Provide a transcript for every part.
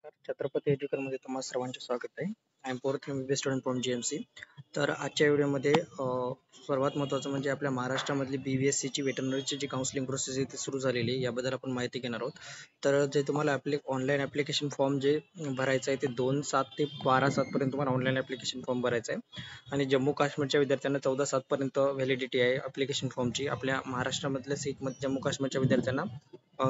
नमस्कार. छत्रपती एज्युकेशनमध्ये तुम्हा सर्वांचे स्वागत आहे. I am fourth MBBS student from GMC. तर आजच्या व्हिडिओमध्ये सर्वात महत्त्वाचं म्हणजे आपल्या महाराष्ट्रामधली BVSCची वेटरनरीची जी काउन्सिलिंग प्रोसेस आहे ती सुरू झालेली आहे, याबद्दल आपण माहिती घेणार आहोत. तर जे तुम्हाला ऑनलाईन ॲप्लिकेशन फॉर्म जे भरायचं आहे ते 2/7 ते 12/7 पर्यंत तुम्हाला ऑनलाईन ॲप्लिकेशन फॉर्म भरायचा आहे. आणि जम्मू काश्मीरच्या विद्यार्थ्यांना 14/7 पर्यंत व्हॅलिडिटी आहे ॲप्लिकेशन फॉर्मची. आपल्या महाराष्ट्रामधल्या सीटमध्ये जम्मू काश्मीरच्या विद्यार्थ्यांना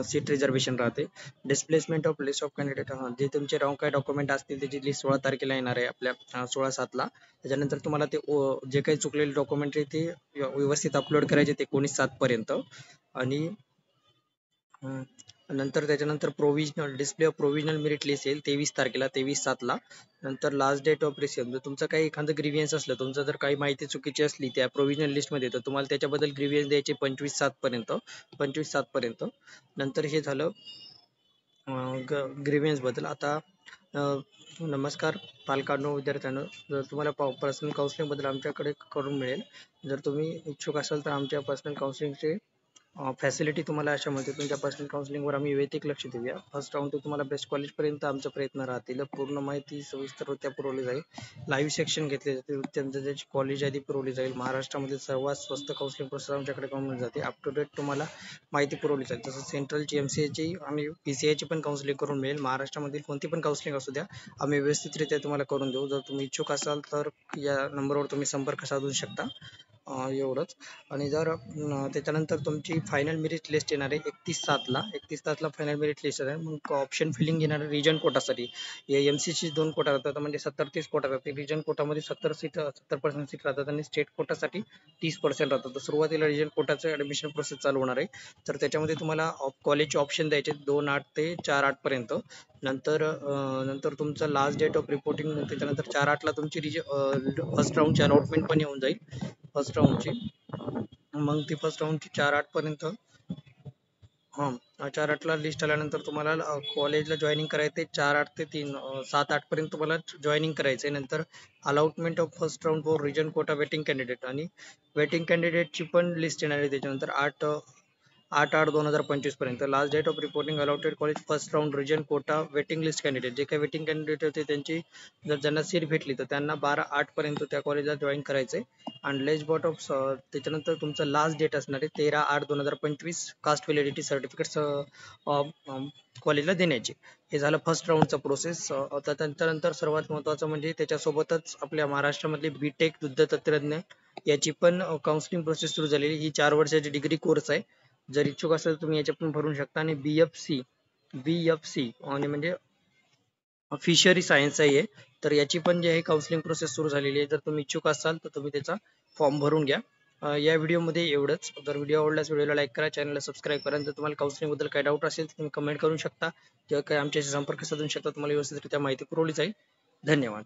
सीट रिझर्वेशन राहते. Displacement of list of candidate, जे तुमचे काय डॉक्युमेंट असतील त्याची लिस्ट 16 तारखेला येणार आहे आपल्या 16/7ला. त्याच्यानंतर तुम्हाला ते जे काही चुकलेले डॉक्युमेंट आहे ते व्यवस्थित अपलोड करायचे ते 19/7 पर्यंत. आणि नंतर त्याच्यानंतर provisional display of provisional merit list येईल 23 तारखेला 23/7ला. नंतर लास्ट डेट ऑफ रिसिव्ह, जर तुमचं काही एखादं ग्रीव्हियन्स असलं, तुमचं जर काही माहिती चुकीची असली त्या प्रोव्हिजनल लिस्टमध्ये, तर तुम्हाला त्याच्याबद्दल ग्रीव्हियन्स द्यायचे 25/7 पर्यंत. नंतर हे झालं ग्रीव्हियन्स बद्दल. आता नमस्कार पालकांनो, विद्यार्थ्यांनो, जर तुम्हाला पर्सनल काउन्सिलिंग बद्दल आमच्याकडे करून मिळेल. जर तुम्ही इच्छुक असाल तर आमच्या पर्सनल काउन्सिलिंगचे फॅसिलिटी तुम्हाला अशा मिळते. तुमच्या पर्सनल काउन्सिलिंगवर आम्ही वैयक्तिक लक्ष देऊया. फर्स्ट राऊंड ते तुम्हाला बेस्ट कॉलेजपर्यंत आमचा प्रयत्न राहतील. पूर्ण माहिती सविस्तररित्या पुरवली जाईल. लाईव्ह सेक्शन घेतले जाते, त्यांचं त्याची कॉलेज आधी पुरवली जाईल. महाराष्ट्रामध्ये सर्वात स्वस्त काउन्सिलिंग प्रोसेस आमच्याकडे करून जाते. अप टू डेट तुम्हाला माहिती पुरवली जाईल. तसंच सेंट्रलची MCAची आणि PCIची पण काउन्सिलिंग करून मिळेल. महाराष्ट्रामधील कोणती पण काउन्सिलिंग असू द्या, आम्ही व्यवस्थितरित्या तुम्हाला करून देऊ. जर तुम्ही इच्छुक असाल तर या नंबरवर तुम्ही संपर्क साधू शकता. एवढंच. आणि जर त्याच्यानंतर तुमची फायनल मेरिट लिस्ट येणार आहे 31/7ला फायनल मेरिट लिस्ट आहे. मग ऑप्शन फिलिंग येणार आहे रिजन कोटासाठी. MCची 2 कोटा राहतात, म्हणजे 70-30 कोटा राहते. रिजन कोटामध्ये 70% सीट राहतात आणि स्टेट कोटासाठी 30% राहतात. तर सुरुवातीला रिजन कोटाचं ॲडमिशन प्रोसेस चालू होणार आहे. तर त्याच्यामध्ये तुम्हाला कॉलेजचे ऑप्शन द्यायचे 2/8 ते 4/8 पर्यंत. नंतर तुमचं लास्ट डेट ऑफ रिपोर्टिंग, त्याच्यानंतर 4/8ला तुमची फर्स्ट राऊंडची अलॉटमेंट पण येऊन जाईल. फर्स्ट राऊंडची मग ती फर्स्ट राऊंडची 4/8 पर्यंत. 4/8ला लिस्ट आल्यानंतर तुम्हाला कॉलेजला जॉईनिंग करायचं आहे 4/8 ते 7/8 पर्यंत तुम्हाला जॉईनिंग करायचं आहे. नंतर allotment of first round for region quota waiting candidate, आणि वेटिंग कॅन्डिडेटची पण लिस्ट येणार आहे त्याच्यानंतर 8/8/2025 पर्यंत. Last date of reporting allotted college first round region quota waiting list candidate, जे काही वेटिंग कॅन्डिडेट होते त्यांची जर ज्यांना सीट भेटली तर त्यांना 12/8 पर्यंत त्या कॉलेजला जॉईन करायचं आहे. आणि लेस्ट बॉट ऑफ त्याच्यानंतर तुमचं लास्ट डेट असणार आहे 13/8/2025 कास्ट व्हॅलिडिटी सर्टिफिकेट्स कॉलेजला देण्याची. हे झालं फर्स्ट राऊंडचा प्रोसेस. त्याच्यानंतर सर्वात महत्त्वाचं म्हणजे त्याच्यासोबतच आपल्या महाराष्ट्रामधली BTech युद्ध तंत्रज्ञान याची पण काउन्सिलिंग प्रोसेस सुरू झालेली. ही 4 वर्षाची डिग्री कोर्स आहे. जर इच्छुक असेल तर तुम्ही याच्या पण भरू शकता. आणि BFC आणि म्हणजे फिशरी सायन्स आहे. तर याची पण जी आहे काउन्सिलिंग प्रोसेस सुरू झालेली आहे. जर तुम्ही इच्छुक असाल तर तुम्ही त्याचा फॉर्म भरून घ्या. या व्हिडिओमध्ये एवढंच. जर व्हिडिओ आवडल्यास व्हिडिओला लाईक करा, चॅनलला सबस्क्राईब करा. जर तुम्हाला काउन्सिलिंग बद्दल काही डाऊट असेल तर तुम्ही कमेंट करू शकता किंवा काही आमच्याशी संपर्क साधू शकता. तुम्हाला व्यवस्थितरित्या माहिती पुरवली जाईल. धन्यवाद.